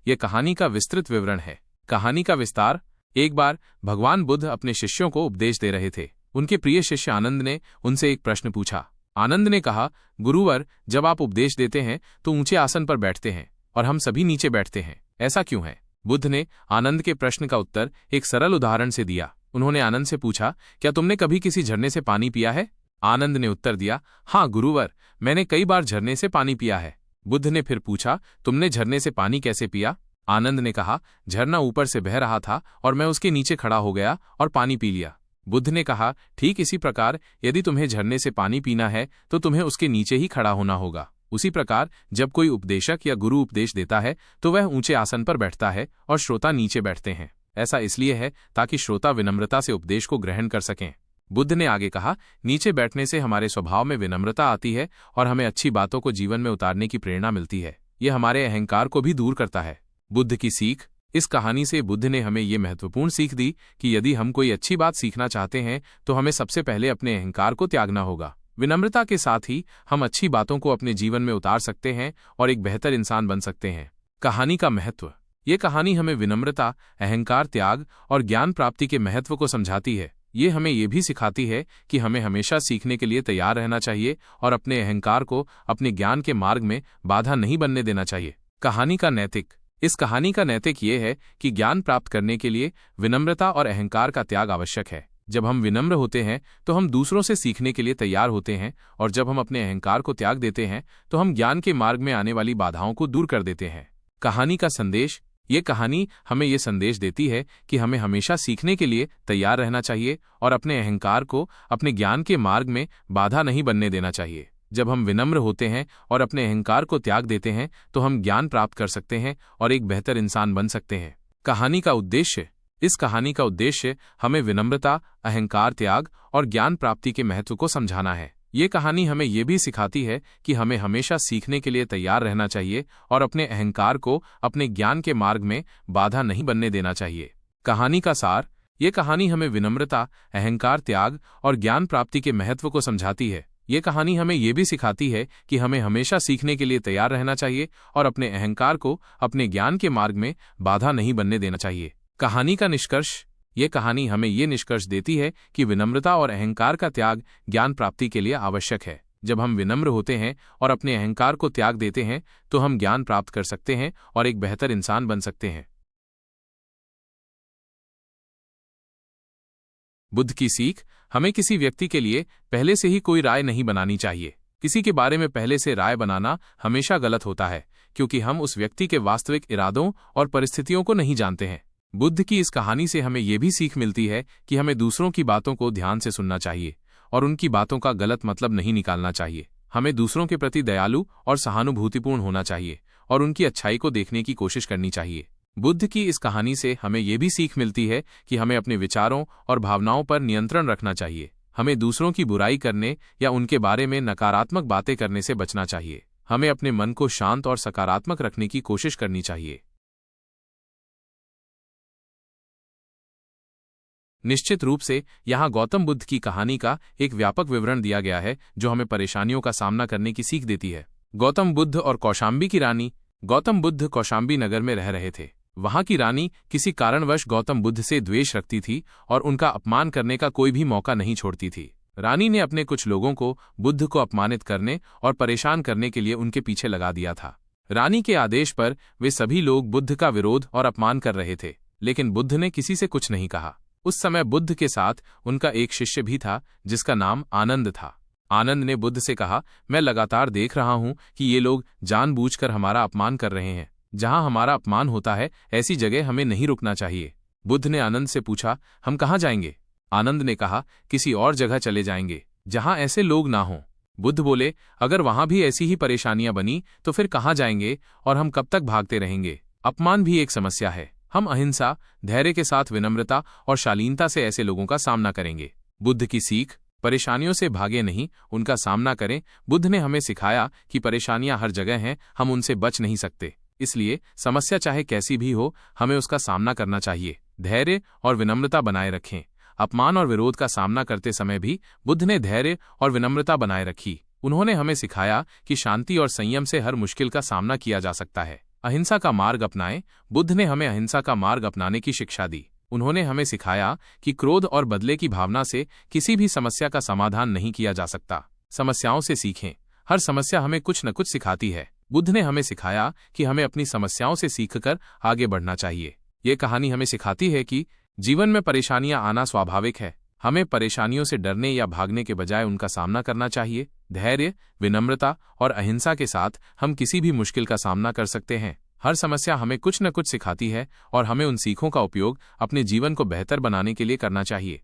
यह कहानी का विस्तृत विवरण है। कहानी का विस्तार। एक बार भगवान बुद्ध अपने शिष्यों को उपदेश दे रहे थे। उनके प्रिय शिष्य आनंद ने उनसे एक प्रश्न पूछा। आनंद ने कहा, गुरुवर, जब आप उपदेश देते हैं तो ऊंचे आसन पर बैठते हैं और हम सभी नीचे बैठते हैं, ऐसा क्यों है? बुद्ध ने आनंद के प्रश्न का उत्तर एक सरल उदाहरण से दिया। उन्होंने आनंद से पूछा, क्या तुमने कभी किसी झरने से पानी पिया है? आनंद ने उत्तर दिया, हाँ गुरुवर, मैंने कई बार झरने से पानी पिया है। बुद्ध ने फिर पूछा, तुमने झरने से पानी कैसे पिया? आनंद ने कहा, झरना ऊपर से बह रहा था और मैं उसके नीचे खड़ा हो गया और पानी पी लिया। बुद्ध ने कहा, ठीक इसी प्रकार यदि तुम्हें झरने से पानी पीना है तो तुम्हें उसके नीचे ही खड़ा होना होगा। उसी प्रकार जब कोई उपदेशक या गुरु उपदेश देता है तो वह ऊंचे आसन पर बैठता है और श्रोता नीचे बैठते हैं। ऐसा इसलिए है ताकि श्रोता विनम्रता से उपदेश को ग्रहण कर सकें। बुद्ध ने आगे कहा, नीचे बैठने से हमारे स्वभाव में विनम्रता आती है और हमें अच्छी बातों को जीवन में उतारने की प्रेरणा मिलती है। यह हमारे अहंकार को भी दूर करता है। बुद्ध की सीख। इस कहानी से बुद्ध ने हमें ये महत्वपूर्ण सीख दी कि यदि हम कोई अच्छी बात सीखना चाहते हैं तो हमें सबसे पहले अपने अहंकार को त्यागना होगा। विनम्रता के साथ ही हम अच्छी बातों को अपने जीवन में उतार सकते हैं और एक बेहतर इंसान बन सकते हैं। कहानी का महत्व। ये कहानी हमें विनम्रता, अहंकार त्याग और ज्ञान प्राप्ति के महत्व को समझाती है। ये हमें ये भी सिखाती है कि हमें हमेशा सीखने के लिए तैयार रहना चाहिए और अपने अहंकार को अपने ज्ञान के मार्ग में बाधा नहीं बनने देना चाहिए। कहानी का नैतिक। इस कहानी का नैतिक ये है कि ज्ञान प्राप्त करने के लिए विनम्रता और अहंकार का त्याग आवश्यक है। जब हम विनम्र होते हैं तो हम दूसरों से सीखने के लिए तैयार होते हैं और जब हम अपने अहंकार को त्याग देते हैं तो हम ज्ञान के मार्ग में आने वाली बाधाओं को दूर कर देते हैं। कहानी का संदेश। ये कहानी हमें ये संदेश देती है कि हमें हमेशा सीखने के लिए तैयार रहना चाहिए और अपने अहंकार को अपने ज्ञान के मार्ग में बाधा नहीं बनने देना चाहिए। जब हम विनम्र होते हैं और अपने अहंकार को त्याग देते हैं तो हम ज्ञान प्राप्त कर सकते हैं और एक बेहतर इंसान बन सकते हैं। कहानी का उद्देश्य। इस कहानी का उद्देश्य हमें विनम्रता, अहंकार त्याग और ज्ञान प्राप्ति के महत्व को समझाना है। ये कहानी हमें ये भी सिखाती है कि हमें हमेशा सीखने के लिए तैयार रहना चाहिए और अपने अहंकार को अपने ज्ञान के मार्ग में बाधा नहीं बनने देना चाहिए। कहानी का सार। ये कहानी हमें विनम्रता, अहंकार त्याग और ज्ञान प्राप्ति के महत्व को समझाती है। ये कहानी हमें ये भी सिखाती है कि हमें हमेशा सीखने के लिए तैयार रहना चाहिए और अपने अहंकार को अपने ज्ञान के मार्ग में बाधा नहीं बनने देना चाहिए। कहानी का निष्कर्ष। ये कहानी हमें ये निष्कर्ष देती है कि विनम्रता और अहंकार का त्याग ज्ञान प्राप्ति के लिए आवश्यक है। जब हम विनम्र होते हैं और अपने अहंकार को त्याग देते हैं तो हम ज्ञान प्राप्त कर सकते हैं और एक बेहतर इंसान बन सकते हैं। बुद्ध की सीख। हमें किसी व्यक्ति के लिए पहले से ही कोई राय नहीं बनानी चाहिए। किसी के बारे में पहले से राय बनाना हमेशा गलत होता है क्योंकि हम उस व्यक्ति के वास्तविक इरादों और परिस्थितियों को नहीं जानते हैं। बुद्ध की इस कहानी से हमें यह भी सीख मिलती है कि हमें दूसरों की बातों को ध्यान से सुनना चाहिए और उनकी बातों का गलत मतलब नहीं निकालना चाहिए। हमें दूसरों के प्रति दयालु और सहानुभूतिपूर्ण होना चाहिए और उनकी अच्छाई को देखने की कोशिश करनी चाहिए। बुद्ध की इस कहानी से हमें यह भी सीख मिलती है कि हमें अपने विचारों और भावनाओं पर नियंत्रण रखना चाहिए। हमें दूसरों की बुराई करने या उनके बारे में नकारात्मक बातें करने से बचना चाहिए। हमें अपने मन को शांत और सकारात्मक रखने की कोशिश करनी चाहिए। निश्चित रूप से यहाँ गौतम बुद्ध की कहानी का एक व्यापक विवरण दिया गया है जो हमें परेशानियों का सामना करने की सीख देती है। गौतम बुद्ध और कौशाम्बी की रानी। गौतम बुद्ध कौशाम्बी नगर में रह रहे थे। वहां की रानी किसी कारणवश गौतम बुद्ध से द्वेष रखती थी और उनका अपमान करने का कोई भी मौका नहीं छोड़ती थी। रानी ने अपने कुछ लोगों को बुद्ध को अपमानित करने और परेशान करने के लिए उनके पीछे लगा दिया था। रानी के आदेश पर वे सभी लोग बुद्ध का विरोध और अपमान कर रहे थे, लेकिन बुद्ध ने किसी से कुछ नहीं कहा। उस समय बुद्ध के साथ उनका एक शिष्य भी था जिसका नाम आनंद था। आनंद ने बुद्ध से कहा, मैं लगातार देख रहा हूं कि ये लोग जानबूझकर हमारा अपमान कर रहे हैं। जहां हमारा अपमान होता है ऐसी जगह हमें नहीं रुकना चाहिए। बुद्ध ने आनंद से पूछा, हम कहाँ जाएंगे? आनंद ने कहा, किसी और जगह चले जाएंगे जहां ऐसे लोग ना हों। बुद्ध बोले, अगर वहां भी ऐसी ही परेशानियां बनी तो फिर कहाँ जाएंगे और हम कब तक भागते रहेंगे? अपमान भी एक समस्या है। हम अहिंसा, धैर्य के साथ विनम्रता और शालीनता से ऐसे लोगों का सामना करेंगे। बुद्ध की सीख। परेशानियों से भागे नहीं, उनका सामना करें। बुद्ध ने हमें सिखाया कि परेशानियां हर जगह हैं, हम उनसे बच नहीं सकते। इसलिए समस्या चाहे कैसी भी हो, हमें उसका सामना करना चाहिए। धैर्य और विनम्रता बनाए रखें। अपमान और विरोध का सामना करते समय भी बुद्ध ने धैर्य और विनम्रता बनाए रखी। उन्होंने हमें सिखाया कि शांति और संयम से हर मुश्किल का सामना किया जा सकता है। अहिंसा का मार्ग अपनाएं। बुद्ध ने हमें अहिंसा का मार्ग अपनाने की शिक्षा दी। उन्होंने हमें सिखाया कि क्रोध और बदले की भावना से किसी भी समस्या का समाधान नहीं किया जा सकता। समस्याओं से सीखें। हर समस्या हमें कुछ न कुछ सिखाती है। बुद्ध ने हमें सिखाया कि हमें अपनी समस्याओं से सीखकर आगे बढ़ना चाहिए। ये कहानी हमें सिखाती है कि जीवन में परेशानियां आना स्वाभाविक है। हमें परेशानियों से डरने या भागने के बजाय उनका सामना करना चाहिए। धैर्य, विनम्रता और अहिंसा के साथ हम किसी भी मुश्किल का सामना कर सकते हैं। हर समस्या हमें कुछ न कुछ सिखाती है और हमें उन सीखों का उपयोग अपने जीवन को बेहतर बनाने के लिए करना चाहिए।